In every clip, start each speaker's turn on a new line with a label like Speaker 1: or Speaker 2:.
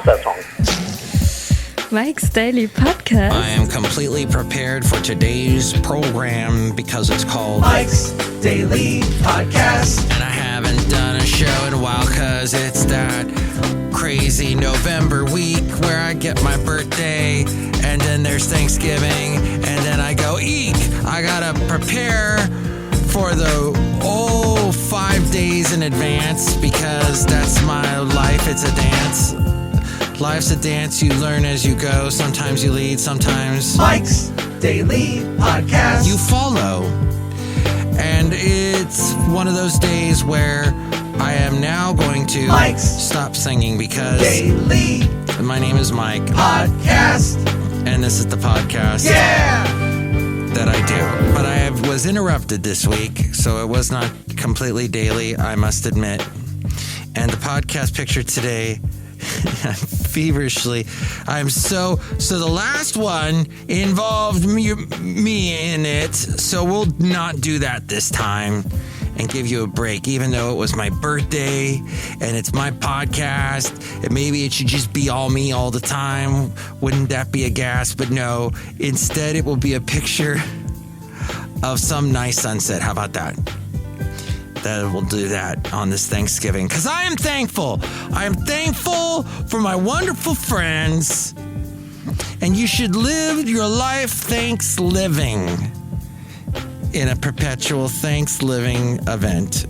Speaker 1: that song.
Speaker 2: Mike's Daily Podcast.
Speaker 3: I am completely prepared for today's program because it's called
Speaker 4: Mike's Daily Podcast.
Speaker 3: And I haven't done a show in a while because it's that crazy November week where I get my birthday and then there's Thanksgiving and then I go eek. I gotta prepare for the 5 days in advance because that's my life. It's a dance. Life's a dance. You learn as you go. Sometimes you lead, sometimes
Speaker 4: Mike's Daily Podcast.
Speaker 3: you follow. And it's one of those days where I am now going to
Speaker 4: Mike's
Speaker 3: stop singing because
Speaker 4: Daily
Speaker 3: my name is Mike.
Speaker 4: Podcast.
Speaker 3: And this is the podcast that I do. But I was interrupted this week, so it was not completely daily, I must admit. And the podcast picture today, I'm so the last one involved me in it, so we'll not do that this time and give you a break, even though it was my birthday and it's my podcast, and maybe it should just be all me all the time. Wouldn't that be a gas? But no, instead it will be a picture of some nice sunset. How about that? That we'll do that on this Thanksgiving because I am thankful. I am thankful for my wonderful friends, and you should live your life thanks living in a perpetual thanks living event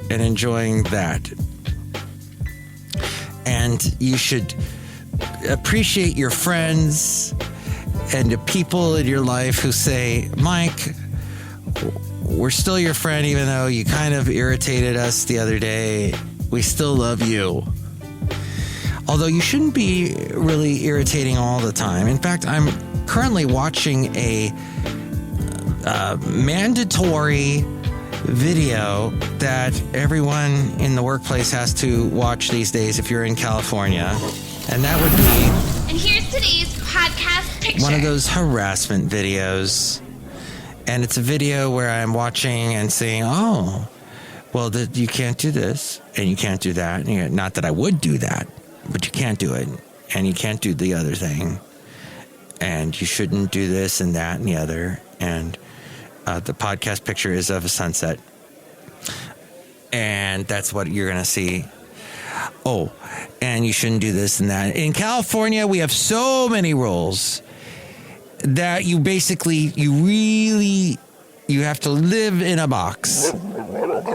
Speaker 3: and enjoying that. And you should appreciate your friends and the people in your life who say, Mike, we're still your friend, even though you kind of irritated us the other day. We still love you. Although you shouldn't be really irritating all the time. In fact, I'm currently watching a mandatory video that everyone in the workplace has to watch these days if you're in California. And that would be...
Speaker 5: And here's today's podcast picture.
Speaker 3: One of those harassment videos. And it's a video where I'm watching and saying, oh, well, you can't do this and you can't do that. And not that I would do that, but you can't do it. And you can't do the other thing. And you shouldn't do this and that and the other. And the podcast picture is of a sunset. And that's what you're going to see. Oh, and you shouldn't do this and that. In California, we have so many rules that you have to live in a box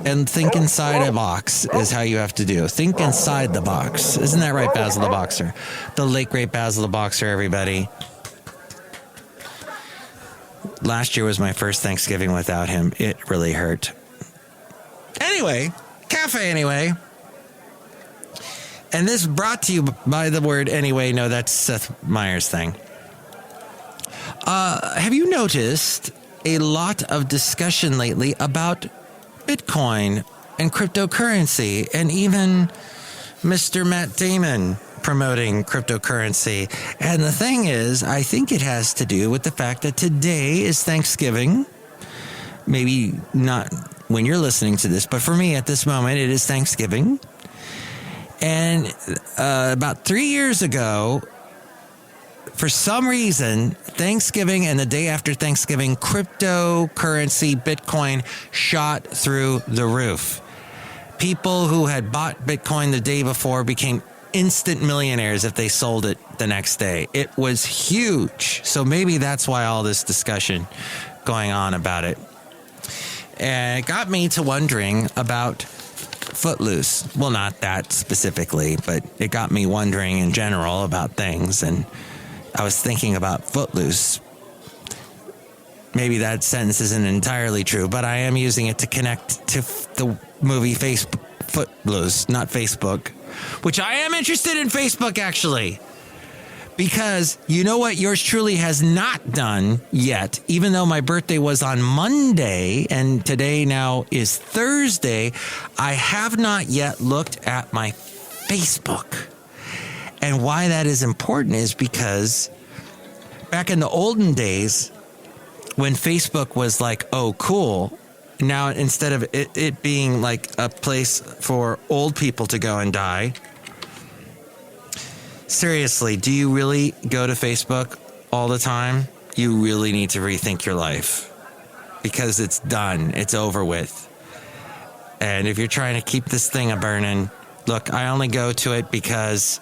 Speaker 3: and think inside a box is how you have to do. Think inside the box. Isn't that right, Basil the Boxer? The late, great Basil the Boxer, everybody. Last year was my first Thanksgiving without him. It really hurt. Anyway, cafe anyway. And this brought to you by the word anyway. No, that's Seth Meyers' thing. Have you noticed a lot of discussion lately about Bitcoin and cryptocurrency, and even Mr. Matt Damon promoting cryptocurrency? And the thing is, I think it has to do with the fact that today is Thanksgiving. Maybe not when you're listening to this, but for me at this moment, it is Thanksgiving. And about 3 years ago, for some reason, Thanksgiving and the day after Thanksgiving, cryptocurrency, Bitcoin, shot through the roof. People who had bought Bitcoin the day before became instant millionaires if they sold it the next day. It was huge. So maybe that's why all this discussion going on about it. And it got me to wondering about Footloose. Well, not that specifically, but it got me wondering in general about things. And I was thinking about Footloose. Maybe that sentence isn't entirely true, but I am using it to connect to the movie Footloose, not Facebook, which I am interested in Facebook, actually. Because you know what yours truly has not done yet, even though my birthday was on Monday and today now is Thursday, I have not yet looked at my Facebook. And why that is important is because back in the olden days, when Facebook was like, oh, cool, now instead of it being like a place for old people to go and die, Seriously, do you really go to Facebook all the time? You really need to rethink your life because it's done. It's over with. And if you're trying to keep this thing a-burning, look, I only go to it because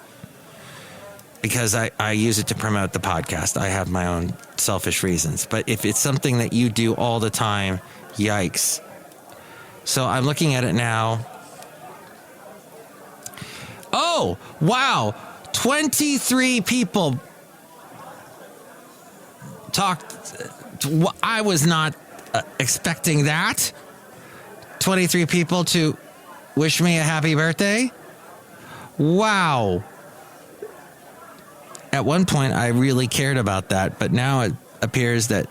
Speaker 3: I use it to promote the podcast. I have my own selfish reasons. But if it's something that you do all the time, yikes. So I'm looking at it now. Oh, wow. 23 people talked. I was not expecting that. 23 people to wish me a happy birthday. Wow. At one point, I really cared about that, but now it appears that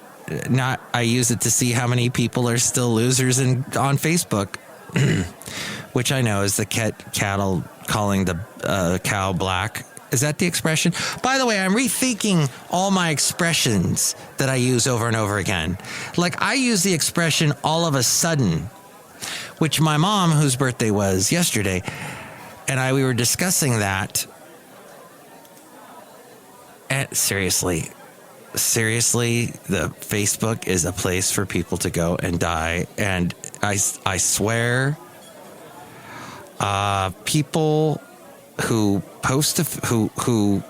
Speaker 3: I use it to see how many people are still losers on Facebook, which I know is the cattle calling the cow black. Is that the expression? By the way, I'm rethinking all my expressions that I use over and over again. Like I use the expression all of a sudden, which my mom, whose birthday was yesterday, and we were discussing that. And seriously, the Facebook is a place for people to go and die. And I swear, people who post who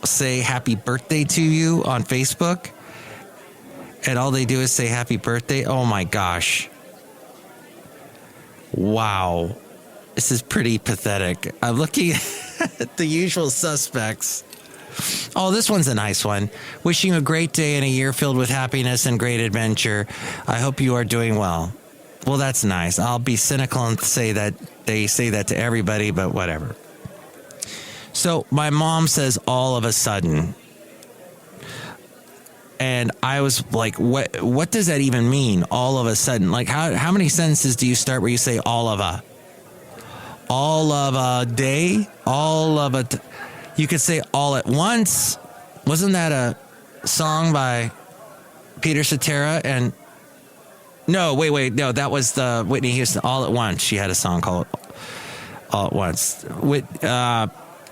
Speaker 3: say happy birthday to you on Facebook, and all they do is say happy birthday. Oh my gosh. Wow. This is pretty pathetic. I'm looking at the usual suspects. Oh, this one's a nice one. Wishing you a great day and a year filled with happiness and great adventure. I hope you are doing well. Well, that's nice. I'll be cynical and say that they say that to everybody, but whatever. So my mom says all of a sudden. And I was like, what does that even mean? All of a sudden? Like how many sentences do you start where you say all of a day? You could say all at once. Wasn't that a song by Peter Cetera? And no, wait. No, that was the Whitney Houston, All at Once. She had a song called All at Once. With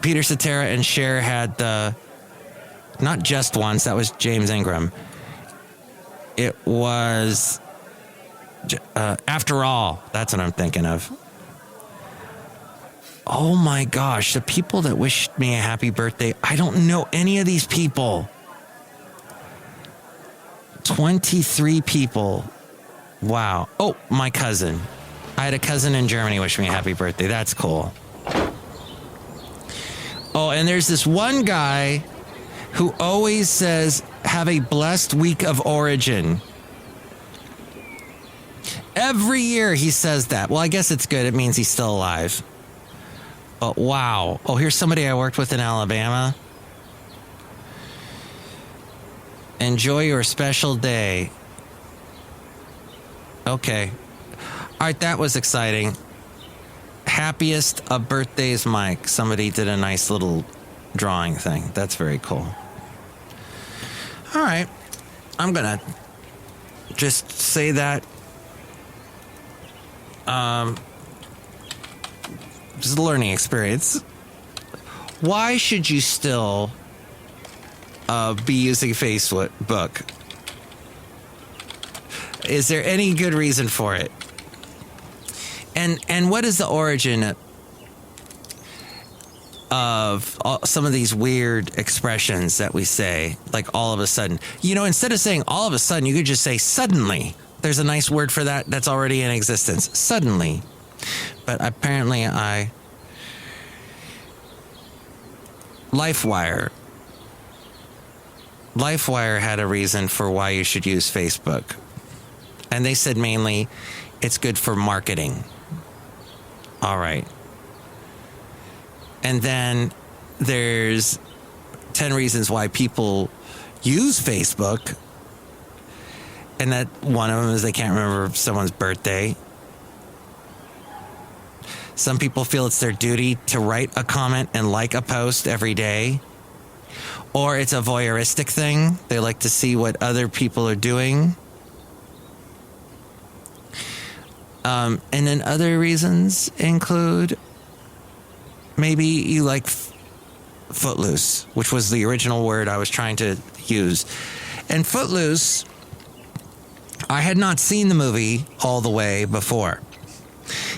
Speaker 3: Peter Cetera and Cher had the, not Just Once, that was James Ingram. It was After All. That's what I'm thinking of. Oh my gosh, the people that wished me a happy birthday, I don't know any of these people. 23 people. Wow. Oh, my cousin. I had a cousin in Germany wish me a happy birthday. That's cool. Oh, and there's this one guy who always says, have a blessed week of origin. Every year he says that. Well, I guess it's good. It means he's still alive. But wow. Oh, here's somebody I worked with in Alabama. Enjoy your special day. Okay. All right, that was exciting. Happiest of birthdays, Mike. Somebody did a nice little drawing thing. That's very cool. All right. I'm going to just say that. Just a learning experience. Why should you still be using Facebook? Is there any good reason for it? And what is the origin of some of these weird expressions that we say, like all of a sudden? You know, instead of saying all of a sudden, you could just say suddenly. There's a nice word for that that's already in existence. Suddenly. But apparently LifeWire had a reason for why you should use Facebook. And they said mainly it's good for marketing. All right. And then there's 10 reasons why people use Facebook. And that one of them is they can't remember someone's birthday. Some people feel it's their duty to write a comment and like a post every day. Or it's a voyeuristic thing. They like to see what other people are doing. And then other reasons include maybe you like Footloose, which was the original word I was trying to use. And Footloose, I had not seen the movie all the way before.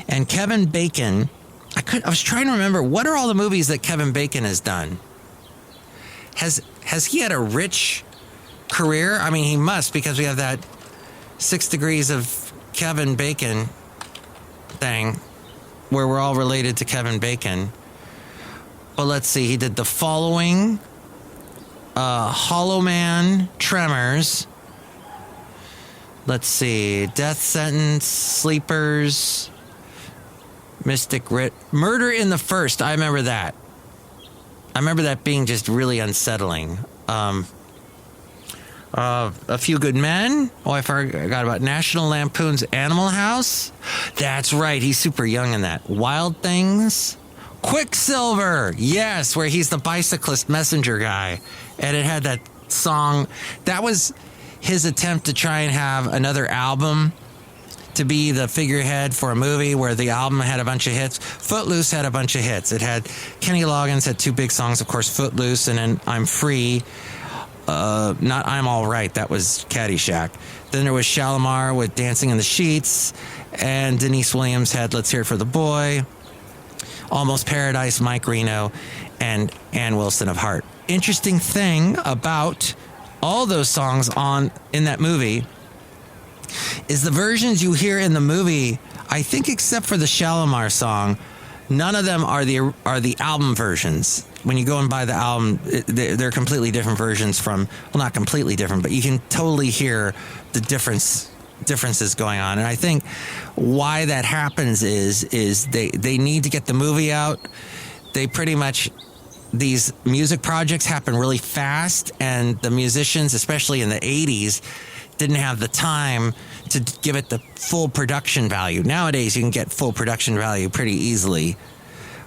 Speaker 3: And Kevin Bacon, I was trying to remember, what are all the movies that Kevin Bacon has done? Has he had a rich career? I mean, he must, because we have that 6 Degrees of Kevin Bacon thing where we're all related to Kevin Bacon. But let's see, he did The Following, Hollow Man, Tremors. Let's see, Death Sentence, Sleepers, Mystic Rit, Murder in the First. I remember that. I remember that being just really unsettling. A Few Good Men. Oh, I forgot about National Lampoon's Animal House. That's right, he's super young in that. Wild Things. Quicksilver. Yes, where he's the bicyclist messenger guy. And it had that song. That was his attempt to try and have another album to be the figurehead for a movie where the album had a bunch of hits. Footloose had a bunch of hits. It had Kenny Loggins had 2 big songs, of course, Footloose, and then I'm Free. Not I'm All Right. That was Caddyshack. Then there was Shalimar with Dancing in the Sheets, and Denise Williams had Let's Hear It for the Boy, Almost Paradise, Mike Reno, and Ann Wilson of Heart. Interesting thing about all those songs in that movie is the versions you hear in the movie, I think except for the Shalimar song, none of them are the album versions. When you go and buy the album, they're completely different versions from, well, not completely different, but you can totally hear the differences going on. And I think why that happens is they need to get the movie out. They pretty much, these music projects happen really fast, and the musicians, especially in the 80s, didn't have the time to give it the full production value. Nowadays, you can get full production value pretty easily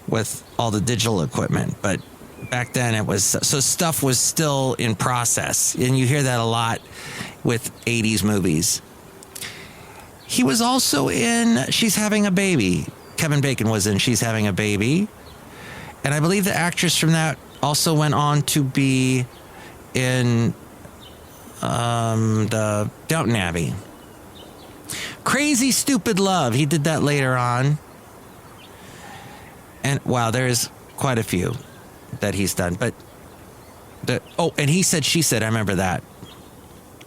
Speaker 3: with all the digital equipment. But back then, it was, so stuff was still in process. And you hear that a lot with 80s movies. He was also in She's Having a Baby. Kevin Bacon was in She's Having a Baby. And I believe the actress from that also went on to be in the Downton Abbey. Crazy Stupid Love. He did that later on. And wow, there's quite a few that he's done. But and He Said, She Said. I remember that.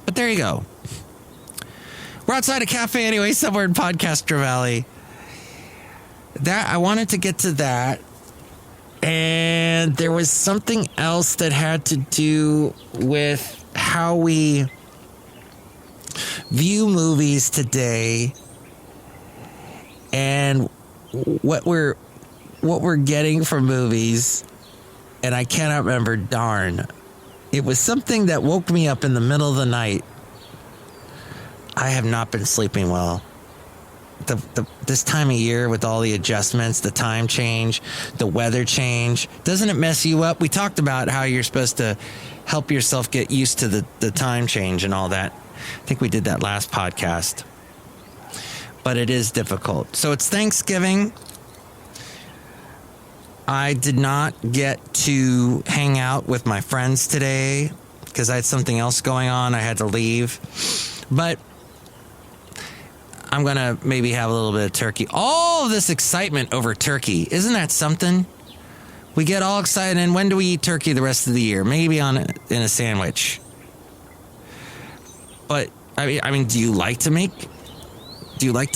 Speaker 3: But there you go. We're outside a cafe anyway, somewhere in Podcaster Valley. That I wanted to get to that. And there was something else that had to do with how we view movies today and what we're getting from movies. And I cannot remember, darn. It was something that woke me up in the middle of the night. I have not been sleeping well. This time of year with all the adjustments, the time change, the weather change, doesn't it mess you up? We talked about how you're supposed to help yourself get used to the time change and all that. I think we did that last podcast. But it is difficult. So it's Thanksgiving. I did not get to hang out with my friends today because I had something else going on. I had to leave. But I'm going to maybe have a little bit of turkey. All of this excitement over turkey. Isn't that something? We get all excited. And when do we eat turkey the rest of the year? Maybe in a sandwich. But, I mean, do you like to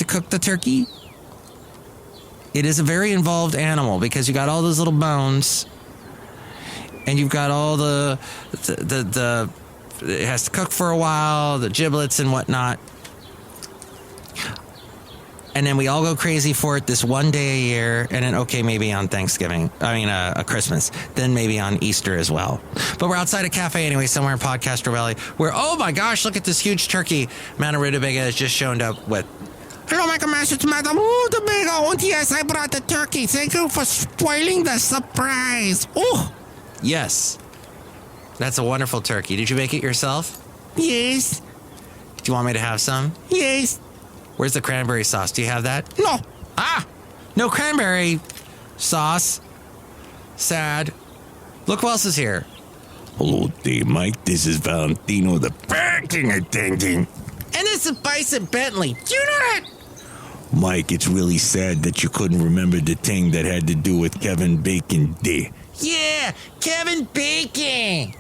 Speaker 3: cook the turkey? It is a very involved animal because you got all those little bones. And you've got all the it has to cook for a while, the giblets and whatnot. And then we all go crazy for it this one day a year. And then, okay, maybe on Thanksgiving. A Christmas. Then maybe on Easter as well. But we're outside a cafe anyway, somewhere in Podcaster Valley, where, oh my gosh, look at this huge turkey Madame Rootabega has just shown up with. Hello, Michael Master, it's Madame Rootabega. And yes, I brought the turkey. Thank you for spoiling the surprise. Oh, yes. That's a wonderful turkey. Did you make it yourself? Yes. Do you want me to have some? Yes. Where's the cranberry sauce? Do you have that? No. No cranberry sauce. Sad. Look who else is here.
Speaker 1: Hello there, Mike. This is Valentino, the parking attendant.
Speaker 3: And this is Bison Bentley. Do you know that?
Speaker 1: Mike, it's really sad that you couldn't remember the thing that had to do with Kevin Bacon Day.
Speaker 3: Yeah, Kevin Bacon.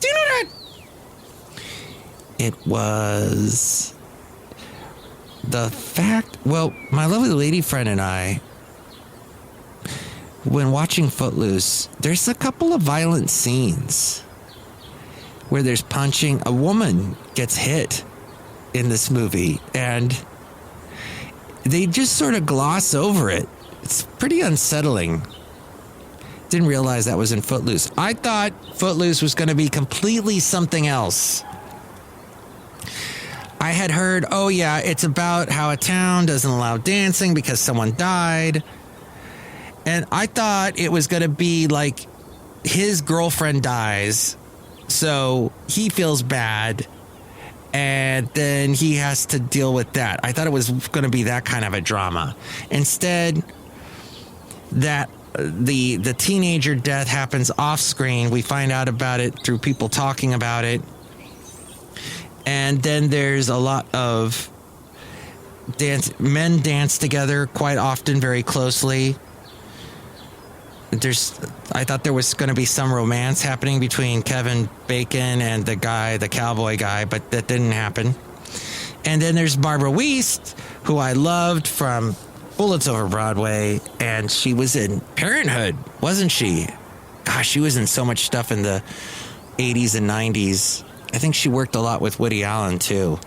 Speaker 3: Do you know that? It was the fact, well, my lovely lady friend and I, when watching Footloose, there's a couple of violent scenes where there's punching. A woman gets hit in this movie, and they just sort of gloss over it. It's pretty unsettling. Didn't realize that was in Footloose. I thought Footloose was going to be completely something else. I had heard, oh yeah, it's about how a town doesn't allow dancing because someone died. And I thought it was going to be like his girlfriend dies, so he feels bad, and then he has to deal with that. I thought it was going to be that kind of a drama. Instead, that the teenager death happens off screen. We find out about it through people talking about it. And then there's a lot of men dance together quite often, very closely. I thought there was going to be some romance happening between Kevin Bacon and the cowboy guy, but that didn't happen. And then there's Barbara Wiest, who I loved from Bullets Over Broadway, and she was in Parenthood, wasn't she? Gosh, she was in so much stuff in the 80s and 90s. I think she worked a lot with Woody Allen, too.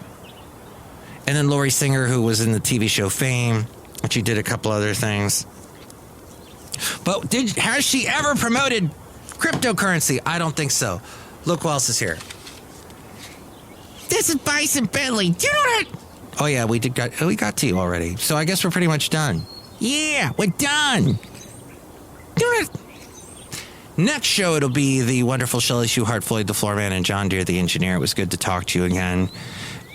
Speaker 3: And then Laurie Singer, who was in the TV show Fame, and she did a couple other things. But has she ever promoted cryptocurrency? I don't think so. Look who else is here. This is Bison Bentley. Do you know that? Oh yeah, we got to you already. So I guess we're pretty much done. Yeah, we're done. Do you know that? Next show, it'll be the wonderful Chely Shoehart, Floyd the Floorman, and John Deere the engineer. It was good to talk to you again.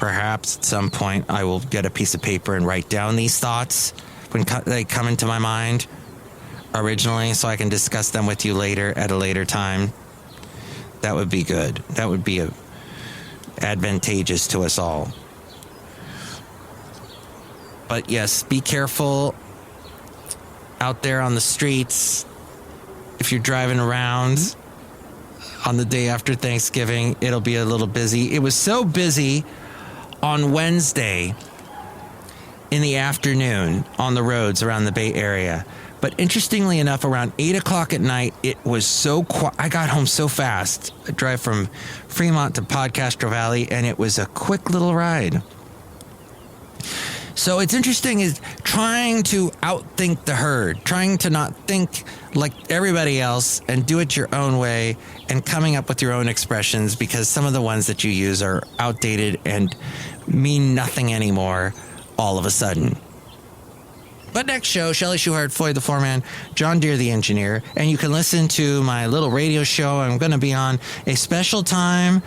Speaker 3: Perhaps at some point I will get a piece of paper and write down these thoughts when they come into my mind originally, so I can discuss them with you later at a later time. That would be good. That would be advantageous to us all. But yes, be careful out there on the streets. If you're driving around on the day after Thanksgiving, it'll be a little busy. It was so busy on Wednesday in the afternoon on the roads around the Bay Area. But interestingly enough, around 8 o'clock at night, it was so quiet. I got home so fast. I drive from Fremont to Podcastro Valley, and it was a quick little ride. So it's interesting is trying to outthink the herd, trying to not think like everybody else and do it your own way and coming up with your own expressions, because some of the ones that you use are outdated and mean nothing anymore all of a sudden. But next show, Chely Shoehart, Floyd the Floorman, John Deere the engineer, and you can listen to my little radio show. I'm going to be on a special time,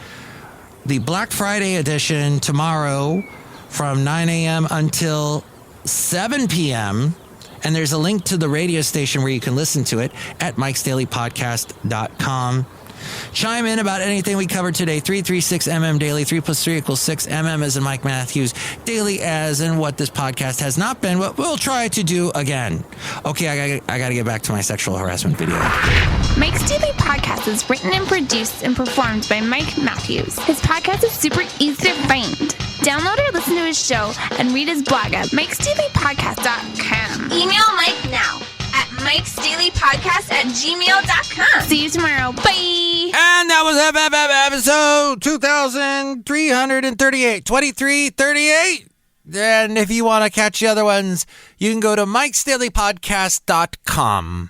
Speaker 3: the Black Friday edition, tomorrow from 9 a.m. until 7 p.m., and there's a link to the radio station where you can listen to it at MikesDailyPodcast.com. Chime in about anything we covered today. 336MM Daily. 3 plus 3 equals 6. MM as in Mike Matthews. Daily as in what this podcast has not been, but we'll try to do again. Okay, I got to get back to my sexual harassment video.
Speaker 5: Mike's Daily Podcast is written and produced and performed by Mike Matthews. His podcast is super easy to find. Download or listen to his show and read his blog at MikesDailyPodcast.com. Email Mike now at MikesDailyPodcast@gmail.com. See you tomorrow. Bye.
Speaker 3: And that was episode 2338. And if you want to catch the other ones, you can go to MikesDailyPodcast.com.